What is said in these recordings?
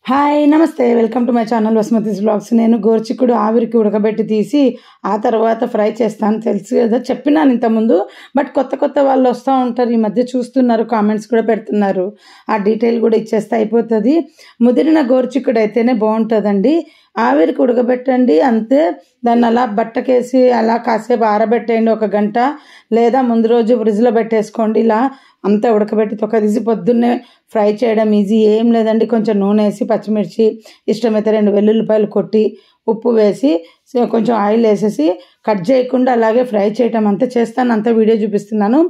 Hi నమస్తే welcome to my channel Vasumathi's vlogs. నేను గోరుచిక్కుడు ఆవిరికి ఉడకబెట్టి తీసి ఆ తర్వాత ఫ్రై చేస్తాను. తెలుసు కదా, చెప్పినాను ఇంతకుముందు. బట్ కొత్త వాళ్ళు వస్తూ ఉంటారు, ఈ మధ్య చూస్తున్నారు, కామెంట్స్ కూడా పెడుతున్నారు. ఆ డీటెయిల్ కూడా ఇచ్చేస్తే అయిపోతుంది. ముదిరిన గోరుచిక్కుడు అయితేనే బాగుంటుందండి. ఆవిరికి ఉడకబెట్టండి అంతే. దాన్ని అలా బట్టకేసి అలా కాసేపు ఆరబెట్టేయండి, 1 గంట, లేదా ముందు రోజు ఫ్రిడ్జ్లో పెట్టేసుకోండి. ఇలా అంతా ఉడకబెట్టి తొక్క తీసి పొద్దున్నే ఫ్రై చేయడం ఈజీ, ఏం లేదండి. కొంచెం నూనె వేసి పచ్చిమిర్చి, ఇష్టమైతే 2 వెల్లుల్లిపాయలు కొట్టి ఉప్పు వేసి కొంచెం ఆయిల్ వేసేసి కట్ చేయకుండా అలాగే ఫ్రై చేయటం అంతా చేస్తాను. అంతా వీడియో చూపిస్తున్నాను.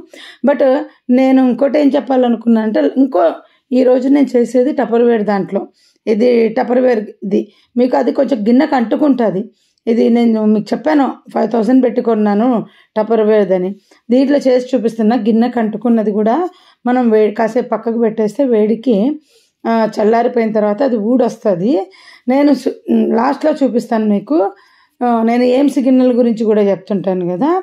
బట్ నేను ఇంకోటి ఏం చెప్పాలనుకున్నాను అంటే, ఈరోజు నేను చేసేది టపర్వేర్ దాంట్లో. ఇది టపర్వేర్ది, మీకు అది కొంచెం గిన్నెకు అంటుకుంటుంది. ఇది నేను మీకు చెప్పాను 5000 పెట్టి కొన్నాను టపర్వేర్దని. దీంట్లో చేసి చూపిస్తున్నా. గిన్నెకు అంటుకున్నది కూడా మనం కాసేపు పక్కకు పెట్టేస్తే వేడికి చల్లారిపోయిన తర్వాత అది ఊడొస్తుంది. నేను లాస్ట్లో చూపిస్తాను మీకు. నేను ఏమ్స్ గిన్నెల గురించి కూడా చెప్తుంటాను కదా.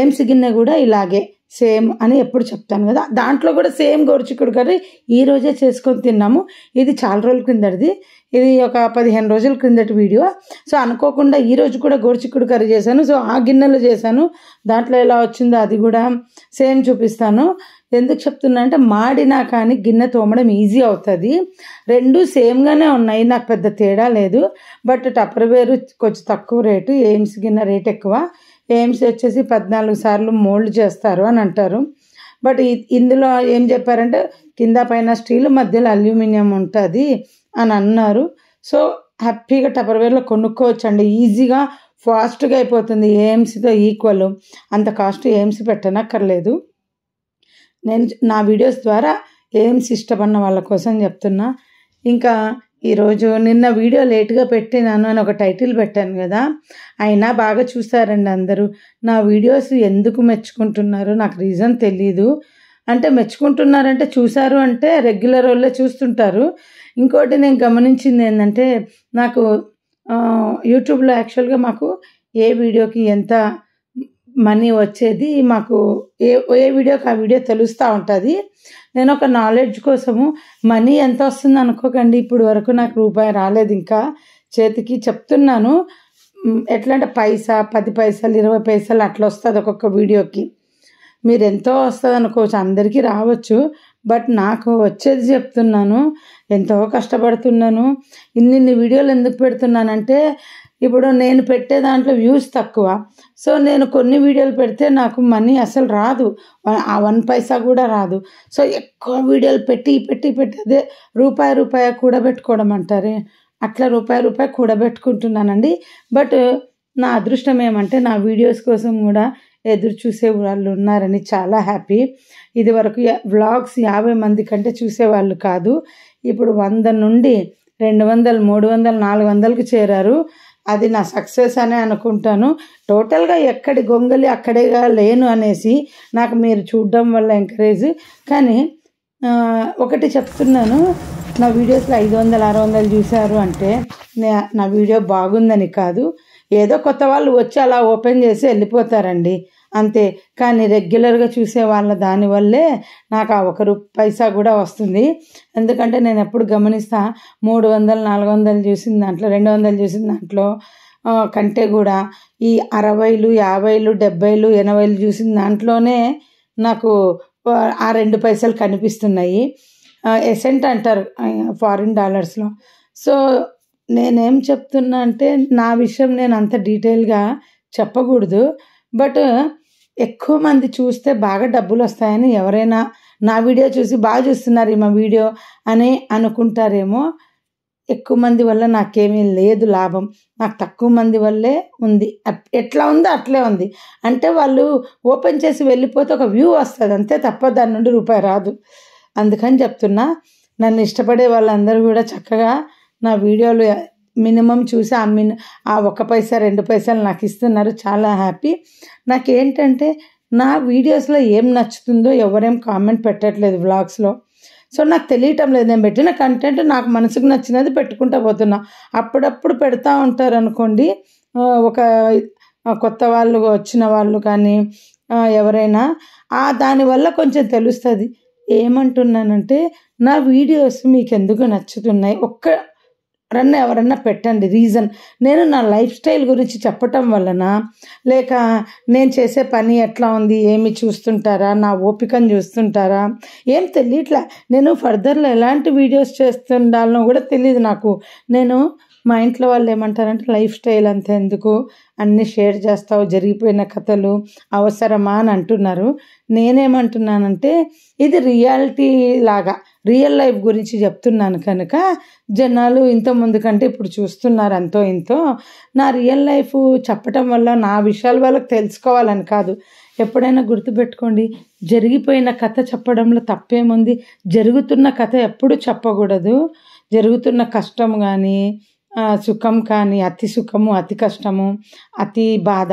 ఏమ్స్ గిన్నె కూడా ఇలాగే సేమ్ అని ఎప్పుడు చెప్తాను కదా. దాంట్లో కూడా సేమ్ గోరుచిక్కుడు కర్రీ ఈరోజే చేసుకొని తిన్నాము. ఇది చాలా రోజుల క్రిందటిది, ఇది ఒక 15 రోజుల క్రిందటి వీడియో. సో అనుకోకుండా ఈరోజు కూడా గోరుచిక్కుడు కర్రీ చేశాను. సో ఆ గిన్నెలో చేశాను. దాంట్లో ఎలా వచ్చిందో అది కూడా సేమ్ చూపిస్తాను. ఎందుకు చెప్తున్నా అంటే, మాడినా కానీ గిన్నె తోమడం ఈజీ అవుతుంది. 2 సేమ్గానే ఉన్నాయి, నాకు పెద్ద తేడా లేదు. బట్ టపర్వేర్ కొంచెం తక్కువ రేటు, ఏమ్స్ గిన్నె రేట్ ఎక్కువ. ఏమ్స్ వచ్చేసి 14 సార్లు మోల్డ్ చేస్తారు అని అంటారు. బట్ ఇందులో ఏం చెప్పారంటే, కింద పైన స్టీల్, మధ్యలో అల్యూమినియం ఉంటుంది అని అన్నారు. సో హ్యాపీగా టపర్వేర్లో కొనుక్కోవచ్చండి, ఈజీగా ఫాస్ట్గా అయిపోతుంది. ఏఎంసీతో ఈక్వల్, అంత కాస్ట్ ఏఎంసీ పెట్టనక్కర్లేదు. నేను నా వీడియోస్ ద్వారా ఏఎంసీ ఇష్టపడిన వాళ్ళ కోసం చెప్తున్నా. ఇంకా ఈరోజు నిన్న వీడియో లేట్గా పెట్టినాను అని ఒక టైటిల్ పెట్టాను కదా, అయినా బాగా చూసారండి అందరూ. నా వీడియోస్ ఎందుకు మెచ్చుకుంటున్నారు నాకు రీజన్ తెలీదు. అంటే మెచ్చుకుంటున్నారంటే, చూసారు అంటే రెగ్యులర్ వాళ్ళే చూస్తుంటారు. ఇంకోటి నేను గమనించింది ఏంటంటే, నాకు యూట్యూబ్లో యాక్చువల్గా మాకు ఏ వీడియోకి ఎంత మనీ వచ్చేది, మాకు ఏ వీడియోకి ఆ వీడియో తెలుస్తూ ఉంటుంది. నేను ఒక నాలెడ్జ్ కోసము, మనీ ఎంత వస్తుంది అనుకోకండి, ఇప్పుడు వరకు నాకు రూపాయి రాలేదు ఇంకా చేతికి. చెప్తున్నాను ఎట్లా అంటే, పైసా, 10 పైసలు, 20 పైసలు అట్లా వస్తుంది ఒక్కొక్క వీడియోకి. మీరు ఎంతో వస్తుంది అనుకోవచ్చు, అందరికీ రావచ్చు. బట్ నాకు వచ్చేది చెప్తున్నాను. ఎంతో కష్టపడుతున్నాను. ఇన్ని వీడియోలు ఎందుకు పెడుతున్నానంటే, ఇప్పుడు నేను పెట్టే దాంట్లో వ్యూస్ తక్కువ. సో నేను కొన్ని వీడియోలు పెడితే నాకు మనీ అసలు రాదు, ఆ 1 పైసా కూడా రాదు. సో ఎక్కువ వీడియోలు పెట్టి అదే రూపాయి కూడబెట్టుకోవడం అంటారే, అట్లా రూపాయి కూడబెట్టుకుంటున్నానండి. బట్ నా అదృష్టం ఏమంటే, నా వీడియోస్ కోసం కూడా ఎదురు చూసే వాళ్ళు ఉన్నారని చాలా హ్యాపీ. ఇది వరకు వ్లాగ్స్ 50 మంది కంటే చూసేవాళ్ళు కాదు. ఇప్పుడు 100 నుండి 200, 300, 400కి చేరారు. అది నా సక్సెస్ అనే అనుకుంటాను. టోటల్గా ఎక్కడి గొంగలి అక్కడేగా లేను అనేసి నాకు మీరు చూడడం వల్ల ఎంకరేజ్. కానీ ఒకటి చెప్తున్నాను, నా వీడియోస్లో 500, 600 చూశారు అంటే నా వీడియో బాగుందని కాదు. ఏదో కొత్త వాళ్ళు వచ్చి అలా ఓపెన్ చేసి వెళ్ళిపోతారండి అంతే. కానీ రెగ్యులర్గా చూసే వాళ్ళ దానివల్లే నాకు ఆ 1 పైసా కూడా వస్తుంది. ఎందుకంటే నేను ఎప్పుడు గమనిస్తా, 300, 400 చూసిన దాంట్లో, 200 చూసిన దాంట్లో కంటే కూడా ఈ 60, 50, 70, 80 చూసిన దాంట్లోనే నాకు ఆ 2 పైసలు కనిపిస్తున్నాయి. ఎసెంట్ అంటారు ఫారిన్ డాలర్స్లో. సో నేనేం చెప్తున్నా అంటే, నా విషయం నేను అంత డీటెయిల్గా చెప్పకూడదు. బట్ ఎక్కువ మంది చూస్తే బాగా డబ్బులు వస్తాయని, ఎవరైనా నా వీడియో చూసి బాగా చూస్తున్నారు మా వీడియో అని అనుకుంటారేమో. ఎక్కువ మంది వల్ల నాకేమీ లేదు లాభం, నాకు తక్కువ మంది వల్లే ఉంది. ఎట్లా ఉందో అట్లే ఉంది. అంటే వాళ్ళు ఓపెన్ చేసి వెళ్ళిపోతే ఒక వ్యూ వస్తుంది అంతే, తప్ప దాని నుండి రూపాయి రాదు. అందుకని చెప్తున్నా, నన్ను ఇష్టపడే వాళ్ళందరూ కూడా చక్కగా నా వీడియోలు మినిమం చూసి ఆ 1 పైసా 2 పైసలు నాకు ఇస్తున్నారు. చాలా హ్యాపీ. నాకేంటంటే, నా వీడియోస్లో ఏం నచ్చుతుందో ఎవరేం కామెంట్ పెట్టట్లేదు వ్లాగ్స్లో. సో నాకు తెలియటం లేదు. నేను పెట్టిన కంటెంట్ నాకు మనసుకు నచ్చినది పెట్టుకుంటూ పోతున్నా. అప్పుడప్పుడు పెడతా ఉంటారు అనుకోండి, ఒక కొత్త వాళ్ళు వచ్చిన వాళ్ళు కానీ ఎవరైనా, దానివల్ల కొంచెం తెలుస్తుంది. ఏమంటున్నానంటే, నా వీడియోస్ మీకు ఎందుకు నచ్చుతున్నాయి, ఎవరన్నా పెట్టండి రీజన్. నేను నా లైఫ్ స్టైల్ గురించి చెప్పటం వలన, లేక నేను చేసే పని ఎట్లా ఉంది ఏమి చూస్తుంటారా, నా ఓపికను చూస్తుంటారా, ఏం తెలియట్లా. నేను ఫర్దర్లో ఎలాంటి వీడియోస్ చేస్తుండాలనో కూడా తెలియదు నాకు. నేను మా ఇంట్లో వాళ్ళు ఏమంటారంటే, లైఫ్ స్టైల్ అంత ఎందుకు, అన్నీ షేర్ చేస్తావు, జరిగిపోయిన కథలు అవసరమా అని అంటున్నారు. నేనేమంటున్నానంటే, ఇది రియాలిటీ లాగా రియల్ లైఫ్ గురించి చెప్తున్నాను కనుక జనాలు ఇంత ముందు కంటే ఇప్పుడు చూస్తున్నారు అంతో ఇంతో. నా రియల్ లైఫ్ చెప్పటం వల్ల నా విషయాలు వాళ్ళకి తెలుసుకోవాలని కాదు. ఎప్పుడైనా గుర్తుపెట్టుకోండి, జరిగిపోయిన కథ చెప్పడంలో తప్పేముంది. జరుగుతున్న కథ ఎప్పుడు చెప్పకూడదు. జరుగుతున్న కష్టం కానీ సుఖం కానీ, అతి సుఖము, అతి కష్టము, అతి బాధ,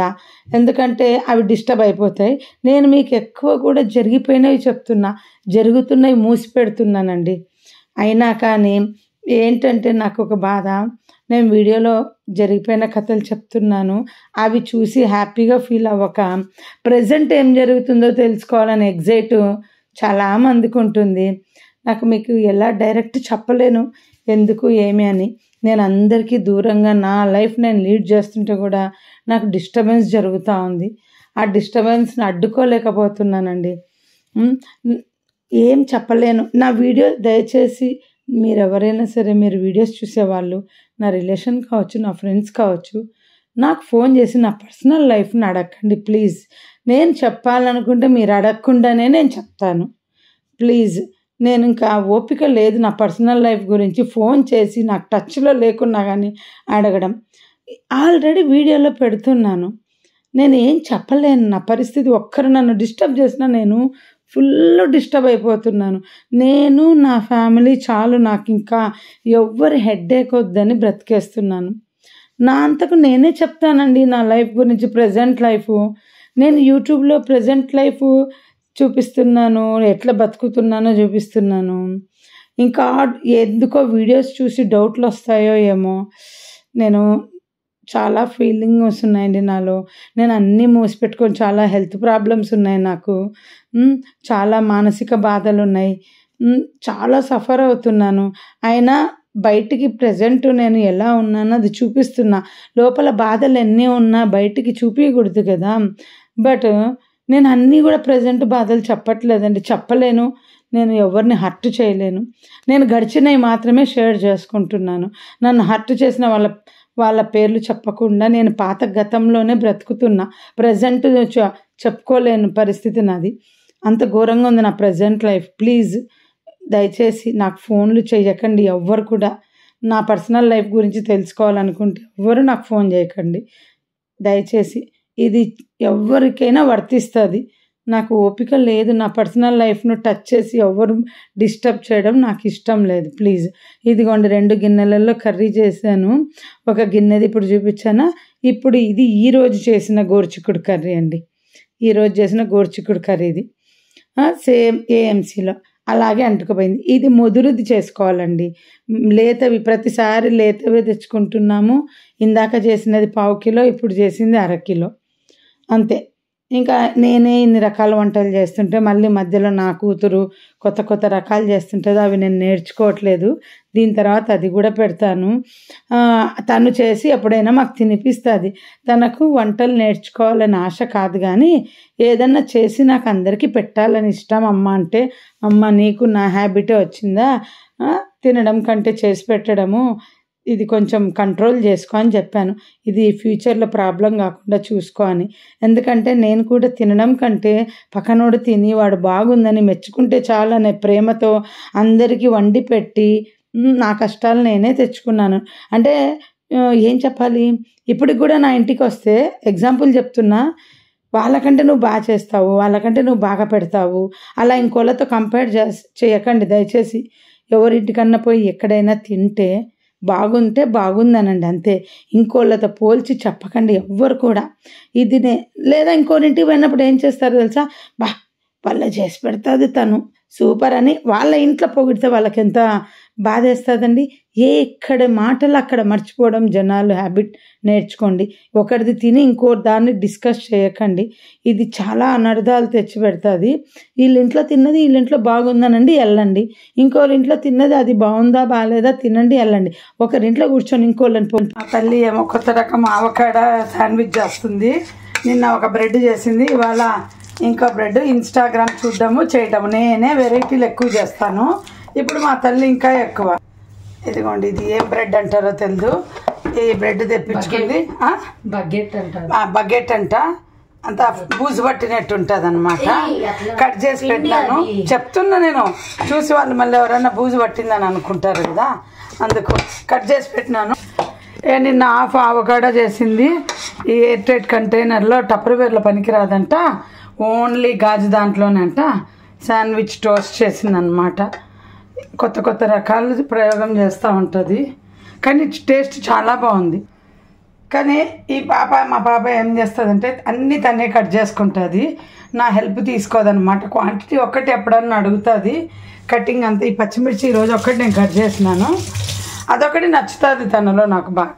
ఎందుకంటే అవి డిస్టర్బ్ అయిపోతాయి. నేను మీకు ఎక్కువ కూడా జరిగిపోయినవి చెప్తున్నా, జరుగుతున్నవి మూసి పెడుతున్నానండి. అయినా కానీ ఏంటంటే నాకు ఒక బాధ, నేను వీడియోలో జరిగిపోయిన కథలు చెప్తున్నాను, అవి చూసి హ్యాపీగా ఫీల్ అవ్వక ప్రజెంట్ ఏం జరుగుతుందో తెలుసుకోవాలని ఎగ్జైట్ చాలామందికి ఉంటుంది. నాకు మీకు ఎలా డైరెక్ట్ చెప్పలేను ఎందుకు ఏమి అని. నేను అందరికీ దూరంగా నా లైఫ్ నేను లీడ్ చేస్తుంటే కూడా నాకు డిస్టర్బెన్స్ జరుగుతూ ఉంది. ఆ డిస్టర్బెన్స్ని అడ్డుకోలేకపోతున్నానండి. ఏం చెప్పలేను. నా వీడియో దయచేసి మీరు ఎవరైనా సరే, మీరు వీడియోస్ చూసేవాళ్ళు, నా రిలేషన్ కావచ్చు, నా ఫ్రెండ్స్ కావచ్చు, నాకు ఫోన్ చేసి నా పర్సనల్ లైఫ్ని అడగండి ప్లీజ్. నేను చెప్పాలనుకుంటే మీరు అడగకుండానే నేను చెప్తాను ప్లీజ్. నేను ఇంకా ఓపిక లేదు నా పర్సనల్ లైఫ్ గురించి ఫోన్ చేసి నాకు టచ్లో లేకున్నా కానీ అడగడం. ఆల్రెడీ వీడియోలో పెడుతున్నాను, నేను ఏం చెప్పలేను. నా పరిస్థితి ఒక్కరు నన్ను డిస్టర్బ్ చేసినా నేను ఫుల్ డిస్టర్బ్ అయిపోతున్నాను. నేను నా ఫ్యామిలీ చాలు, నాకు ఇంకా ఎవ్వరి హెడ్ఏక్ వద్దని బ్రతికేస్తున్నాను. నా అంతకు నేనే చెప్తానండి నా లైఫ్ గురించి, ప్రజెంట్ లైఫ్. నేను యూట్యూబ్లో ప్రజెంట్ లైఫ్ చూపిస్తున్నాను, ఎట్లా బతుకుతున్నానో చూపిస్తున్నాను. ఇంకా ఎందుకో వీడియోస్ చూసి డౌట్లు వస్తాయో ఏమో, నేను చాలా ఫీలింగ్ వస్తున్నాయండి నాలో. నేను అన్నీ మూసిపెట్టుకొని, చాలా హెల్త్ ప్రాబ్లమ్స్ ఉన్నాయి నాకు, చాలా మానసిక బాధలు ఉన్నాయి, చాలా సఫర్ అవుతున్నాను. అయినా బయటికి ప్రజెంట్ నేను ఎలా ఉన్నానో అది చూపిస్తున్నా. లోపల బాధలు ఎన్ని ఉన్నా బయటికి చూపించకూడదు కదా. బట్ నేను అన్నీ కూడా ప్రజెంట్ బాధలు చెప్పట్లేదండి, చెప్పలేను. నేను ఎవరిని హర్ట్ చేయలేను. నేను గడిచినవి మాత్రమే షేర్ చేసుకుంటున్నాను. నన్ను హర్ట్ చేసిన వాళ్ళ పేర్లు చెప్పకుండా నేను పాత గతంలోనే బ్రతుకుతున్నా. ప్రజెంట్ చెప్పుకోలేని పరిస్థితి నాది. అంత ఘోరంగా ఉంది నా ప్రజెంట్ లైఫ్. ప్లీజ్ దయచేసి నాకు ఫోన్లు చేయకండి ఎవ్వరు కూడా. నా పర్సనల్ లైఫ్ గురించి తెలుసుకోవాలనుకుంటే ఎవ్వరు నాకు ఫోన్ చేయకండి దయచేసి. ఇది ఎవరికైనా వర్తిస్తుంది. నాకు ఓపిక లేదు నా పర్సనల్ లైఫ్ను టచ్ చేసి ఎవరు డిస్టర్బ్ చేయడం నాకు ఇష్టం లేదు ప్లీజ్. ఇదిగోండి 2 గిన్నెలలో కర్రీ చేశాను. ఒక గిన్నెది ఇప్పుడు చూపించానా. ఇప్పుడు ఇది ఈరోజు చేసిన గోరుచిక్కుడు కర్రీ అండి. ఈరోజు చేసిన గోరుచిక్కుడు కర్రీ ఇది సేమ్ ఏఎంసీలో అలాగే అంటుకుపోయింది. ఇది ముదురుది చేసుకోవాలండి. లేతవి ప్రతిసారి లేతవే తెచ్చుకుంటున్నాము. ఇందాక చేసినది 1/2 కిలో, ఇప్పుడు చేసింది 1/2 కిలో అంతే. ఇంకా నేనే ఇన్ని రకాల వంటలు చేస్తుంటే మళ్ళీ మధ్యలో నా కూతురు కొత్త రకాలు చేస్తుంటుంది, అవి నేను నేర్చుకోవట్లేదు. దీని తర్వాత అది కూడా పెడతాను. తను చేసి ఎప్పుడైనా మాకు తినిపిస్తుంది. తనకు వంటలు నేర్చుకోవాలని ఆశ కాదు, కానీ ఏదన్నా చేసి నాకు అందరికీ పెట్టాలని ఇష్టం. అమ్మ అంటే, అమ్మ నీకు నా హ్యాబిటే వచ్చిందా, తినడం కంటే చేసి పెట్టడము, ఇది కొంచెం కంట్రోల్ చేసుకో అని చెప్పాను. ఇది ఫ్యూచర్లో ప్రాబ్లం కాకుండా చూసుకో అని. ఎందుకంటే నేను కూడా తినడం కంటే పక్కనోడు తిని వాడు బాగుందని మెచ్చుకుంటే చాలు అనే ప్రేమతో అందరికీ వండి పెట్టి నా కష్టాలు నేనే తెచ్చుకున్నాను. అంటే ఏం చెప్పాలి, ఇప్పటికి కూడా నా ఇంటికి వస్తే ఎగ్జాంపుల్ చెప్తున్నా, వాళ్ళకంటే నువ్వు బాగా చేస్తావు, వాళ్ళకంటే నువ్వు బాగా పెడతావు, అలా ఇంకోళ్ళతో కంపేర్ చేయకండి దయచేసి. ఎవరింటికన్నా పోయి ఎక్కడైనా తింటే బాగుంటే బాగుందనండి అంతే. ఇంకోళ్ళతో పోల్చి చెప్పకండి ఎవ్వరు కూడా. లేదా ఇంకోరింటికి పోయినప్పుడు ఏం చేస్తారు తెలుసా, వాళ్ళ చేసి పెడుతుంది తను, సూపర్ అని వాళ్ళ ఇంట్లో పొగిడితే వాళ్ళకి ఎంత బాధేస్తుందండి. ఎక్కడ మాటలు అక్కడ మర్చిపోవడం జనాలు హ్యాబిట్ నేర్చుకోండి. ఒకరిది తిని ఇంకో దాన్ని డిస్కస్ చేయకండి. ఇది చాలా అనర్థాలు తెచ్చి పెడుతుంది. వీళ్ళింట్లో తిన్నది వీళ్ళింట్లో బాగుందనండి వెళ్ళండి, ఇంకోరి ఇంట్లో తిన్నది అది బాగుందా బాగాలేదా తినండి వెళ్ళండి. ఒకరింట్లో కూర్చొని ఇంకోళ్ళని ఆ తల్లి ఏమో కొత్త రకం ఆవకాడ శాండ్విచ్ చేస్తుంది. నిన్న ఒక బ్రెడ్ చేసింది, ఇవాళ ఇంకో బ్రెడ్. ఇన్స్టాగ్రామ్ చూడడము చేయడము, నేనే వెరైటీలు ఎక్కువ చేస్తాను. ఇప్పుడు మా తల్లి ఇంకా ఎక్కువ. ఇదిగోండి, ఇది ఏం బ్రెడ్ అంటారో తెలియదు. ఈ బ్రెడ్ తెప్పించుకుంది, బకెట్ అంట, అంతా బూజు పట్టినట్టు ఉంటుంది అనమాట. కట్ చేసి పెట్టినాను. చెప్తున్నా నేను, చూసి వాళ్ళు మళ్ళీ ఎవరైనా బూజు పట్టిందని అనుకుంటారు కదా, అందుకు కట్ చేసి పెట్టినాను. నిన్న హాఫ్ అవకాడో చేసింది. ఈ ఎయిర్ టైట్ కంటైనర్లో టప్పర్వేర్లో పనికిరాదంట, ఓన్లీ గాజు దాంట్లోనంట. శాండ్విచ్ టోస్ట్ చేసిందనమాట. కొత్త కొత్త రకాలు ప్రయోగం చేస్తూ ఉంటుంది, కానీ టేస్ట్ చాలా బాగుంది. కానీ మా పాప ఏం చేస్తుందంటే అన్నీ తనే కట్ చేసుకుంటుంది, నా హెల్ప్ తీసుకోదన్నమాట. క్వాంటిటీ ఒక్కటి ఎప్పుడన్నా అడుగుతుంది, కటింగ్ అంతా. ఈ పచ్చిమిర్చి ఈరోజు ఒక్కటి నేను కట్ చేసినాను, అదొకటి నచ్చుతుంది తనలో నాకు బాగా.